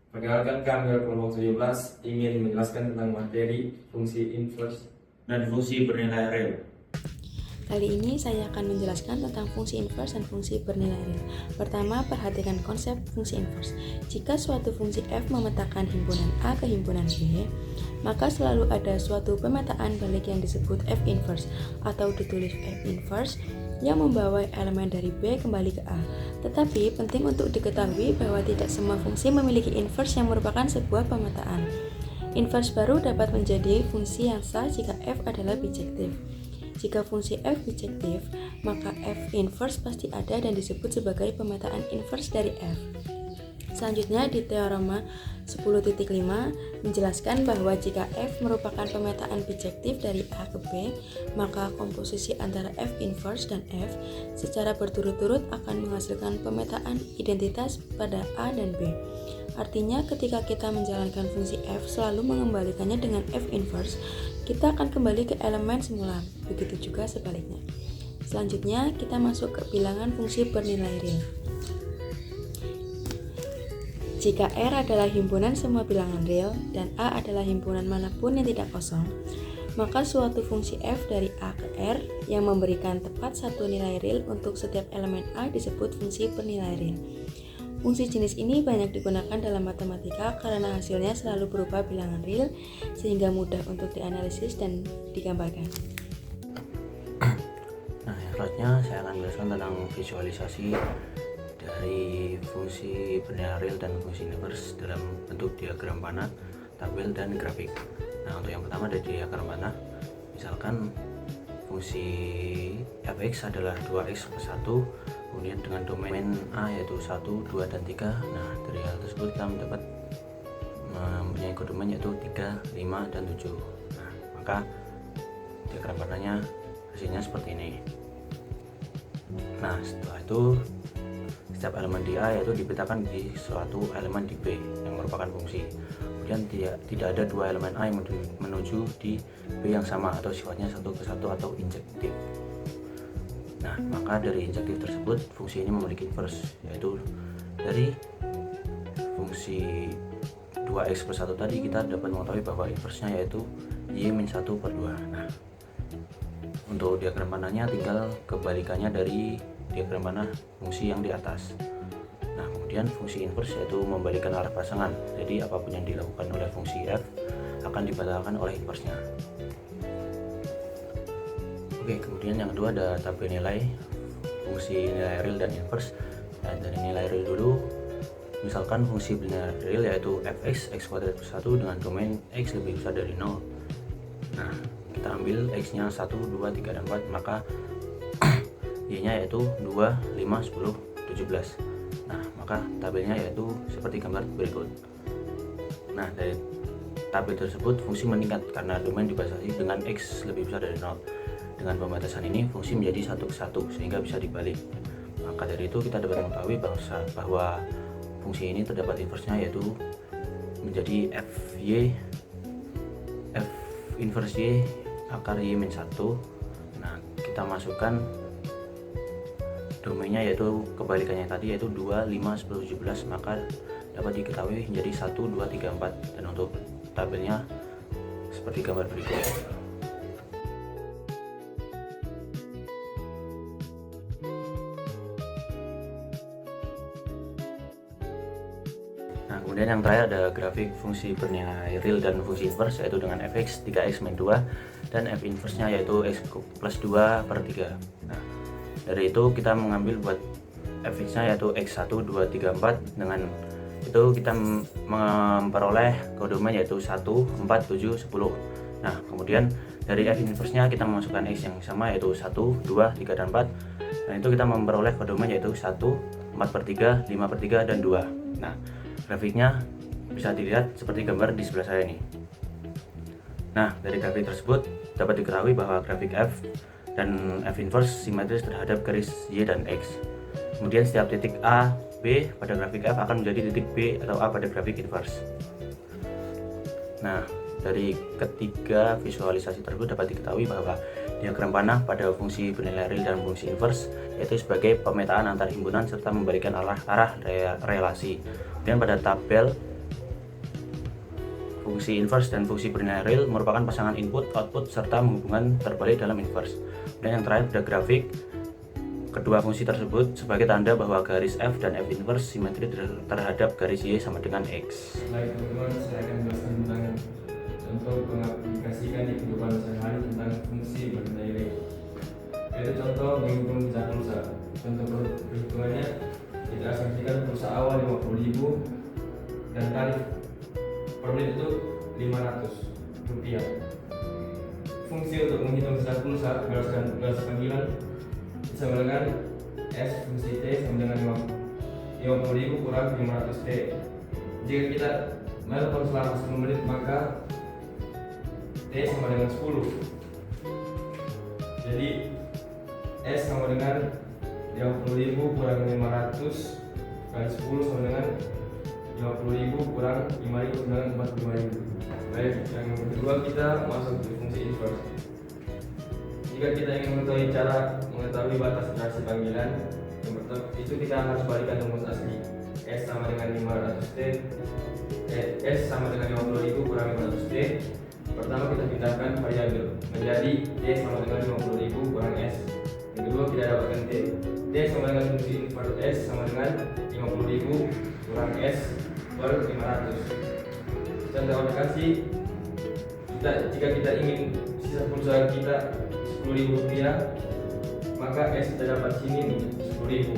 Perkenalkan kami kelompok 17 ingin menjelaskan tentang materi fungsi inverse dan fungsi bernilai real. Kali ini saya akan menjelaskan tentang fungsi inverse dan fungsi bernilai real. Pertama, perhatikan konsep fungsi inverse. Jika suatu fungsi f memetakan himpunan A ke himpunan B, maka selalu ada suatu pemetaan balik yang disebut f inverse atau ditulis f inverse yang membawa elemen dari B kembali ke A. Tetapi penting untuk diketahui bahwa tidak semua fungsi memiliki inverse yang merupakan sebuah pemetaan. Inverse baru dapat menjadi fungsi yang sah jika f adalah bijektif. Jika fungsi f bijektif, maka f inverse pasti ada dan disebut sebagai pemetaan inverse dari f. Selanjutnya di teorema 10.5 menjelaskan bahwa jika f merupakan pemetaan bijektif dari A ke B, maka komposisi antara f inverse dan f secara berturut-turut akan menghasilkan pemetaan identitas pada A dan B. Artinya ketika kita menjalankan fungsi f selalu mengembalikannya dengan f inverse, kita akan kembali ke elemen semula, begitu juga sebaliknya. Selanjutnya kita masuk ke bilangan fungsi bernilai real. Jika R adalah himpunan semua bilangan real dan A adalah himpunan manapun yang tidak kosong, maka suatu fungsi f dari A ke R yang memberikan tepat satu nilai real untuk setiap elemen A disebut fungsi bernilai real. Fungsi jenis ini banyak digunakan dalam matematika karena hasilnya selalu berupa bilangan real sehingga mudah untuk dianalisis dan digambarkan. Nah, selanjutnya saya akan menjelaskan tentang visualisasi dari fungsi bernilai real dan fungsi inverse dalam bentuk diagram panah, tabel, dan grafik. Nah, untuk yang pertama dari diagram panah, misalkan fungsi fx adalah 2x plus 1, kemudian dengan domain A yaitu 1, 2, dan 3. Nah, dari hal tersebut kita mendapat mempunyai kodomen yaitu 3, 5, dan 7. Nah, maka diagram panahnya hasilnya seperti ini. Nah, setelah itu setiap elemen di A yaitu dipetakan di suatu elemen di B yang merupakan fungsi. Kemudian tidak ada dua elemen A yang menuju di B yang sama atau sifatnya satu ke satu atau injektif. Nah, maka dari injektif tersebut fungsi ini memiliki inverse, yaitu dari fungsi 2x plus 1 tadi kita dapat mengetahui bahwa inversenya yaitu y-1 per 2. Nah, untuk diagram panahnya tinggal kebalikannya dari diagram panah fungsi yang di atas. Nah, kemudian fungsi inverse yaitu membalikkan arah pasangan. Jadi apapun yang dilakukan oleh fungsi f akan dibatalkan oleh inversenya. Oke, kemudian yang kedua ada tabel nilai fungsi nilai real dan inverse. Nah, dari nilai real dulu, misalkan fungsi bernilai real yaitu fx x kuadrat plus 1 dengan domain x lebih besar dari 0. Nah, kita ambil x nya 1, 2, 3, dan 4, maka y nya yaitu 2, 5, 10, 17. Nah, maka tabelnya yaitu seperti gambar berikut. Nah, dari tabel tersebut fungsi meningkat karena domain dibatasi dengan x lebih besar dari 0. Dengan pembatasan ini fungsi menjadi 1 ke 1 sehingga bisa dibalik. Maka dari itu kita dapat mengetahui bahwa fungsi ini terdapat inverse-nya yaitu menjadi f inverse y akar y-1. Nah, kita masukkan domainnya yaitu kebalikannya tadi yaitu 2, 5, 10, 17, maka dapat diketahui menjadi 1, 2, 3, 4. Dan untuk tabelnya seperti gambar berikut. Nah, kemudian yang terakhir ada grafik fungsi bernilai real dan fungsi inverse yaitu dengan fx 3x min 2 dan f inverse nya yaitu x plus 2 per 3. Nah, dari itu kita mengambil buat fx nya yaitu x1, 2, 3, 4. Dengan itu kita memperoleh kodomen yaitu 1, 4, 7, 10. Nah, kemudian dari f inverse nya kita memasukkan x yang sama yaitu 1, 2, 3, dan 4. Dan itu kita memperoleh kodomen yaitu 1, 4 per 3, 5 per 3, dan 2. Nah, grafiknya bisa dilihat seperti gambar di sebelah saya ini. Nah, dari grafik tersebut dapat diketahui bahwa grafik f dan f inverse simetris terhadap garis y dan x. Kemudian setiap titik A, B pada grafik f akan menjadi titik B atau A pada grafik inverse. Nah, dari ketiga visualisasi tersebut dapat diketahui bahwa diagram panah pada fungsi bernilai real dan fungsi inverse yaitu sebagai pemetaan antar himpunan serta memberikan arah relasi. Kemudian pada tabel Fungsi inverse dan fungsi bernilai real merupakan pasangan input, output, serta menghubungkan terbalik dalam inverse. Dan yang terakhir pada grafik, kedua fungsi tersebut sebagai tanda bahwa garis f dan f inverse simetri terhadap garis y sama dengan x. Baik teman-teman, saya akan menjelaskan tentang contoh mengaplikasikan di kehidupan sehari-hari tentang fungsi bernilai real. Yaitu contoh menghubung kisah pulsa. Contoh perhitungannya, kita asumsikan pulsa awal 50.000 dan tarif per menit itu 500 rupiah. Fungsi untuk menghitung kisah pulsa garis panggilan sama dengan S fungsi T sama dengan 50.000 kurang 500 T. Jika kita melakukan selama 10 menit maka T sama dengan 10. Jadi S sama dengan 50.000 kurang 500 kali 10 sama dengan 50.000 kurang 5.000 sama dengan 45.000. Baik, yang kedua kita masuk ke fungsi inverse. Jika kita ingin mengetahui batas interaksi panggilan, yang pertama itu kita harus balikan rumus asli. S sama dengan 500 T, S sama dengan 50.000 kurang 500 T. Pertama kita pindahkan variabel menjadi T sama dengan 50.000 kurang S. Yang kedua kita dapatkan T. T sama dengan fungsi inverse S sama dengan 50.000 kurang S per 500. Contoh aplikasi, jika kita ingin sisa pulsa kita 10.000 rupiah, maka S kita dapat sini 10.000.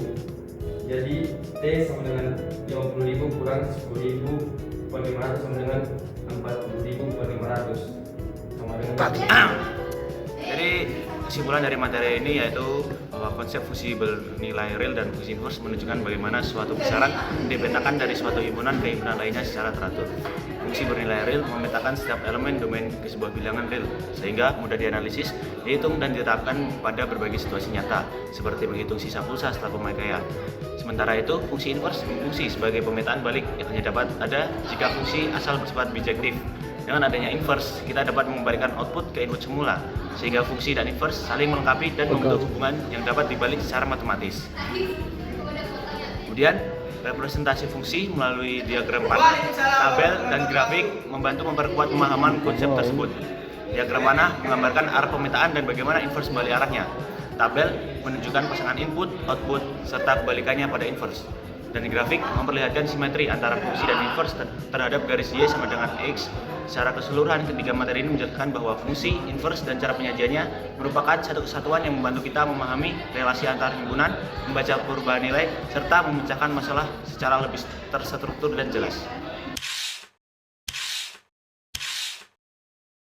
Jadi T sama dengan 50.000 kurang 10.000 per 500 sama dengan 40.000 per 500 sama dengan Jadi kesimpulan dari materi ini yaitu bahwa konsep fungsi bernilai real dan fungsi inverse menunjukkan bagaimana suatu besaran dipetakan dari suatu himpunan ke himpunan lainnya secara teratur. Fungsi bernilai real memetakan setiap elemen domain ke sebuah bilangan real sehingga mudah dianalisis, dihitung dan ditetapkan pada berbagai situasi nyata seperti menghitung sisa pulsa setelah pemakaian. Sementara itu, fungsi inverse berfungsi sebagai pemetaan balik yang hanya dapat ada jika fungsi asal bersifat bijektif. Dengan adanya inverse, kita dapat mengembalikan output ke input semula, sehingga fungsi dan inverse saling melengkapi dan membentuk hubungan yang dapat dibalik secara matematis. Kemudian, representasi fungsi melalui diagram panah, tabel, dan grafik membantu memperkuat pemahaman konsep tersebut. Diagram panah menggambarkan arah pemetaan dan bagaimana inverse kembali arahnya. Tabel menunjukkan pasangan input, output, serta kebalikannya pada inverse. Dan grafik memperlihatkan simetri antara fungsi dan inverse terhadap garis Y sama dengan X. Secara keseluruhan, ketiga materi ini menjelaskan bahwa fungsi, inverse, dan cara penyajiannya merupakan satu kesatuan yang membantu kita memahami relasi antar himpunan, membaca perubahan nilai, serta memecahkan masalah secara lebih terstruktur dan jelas.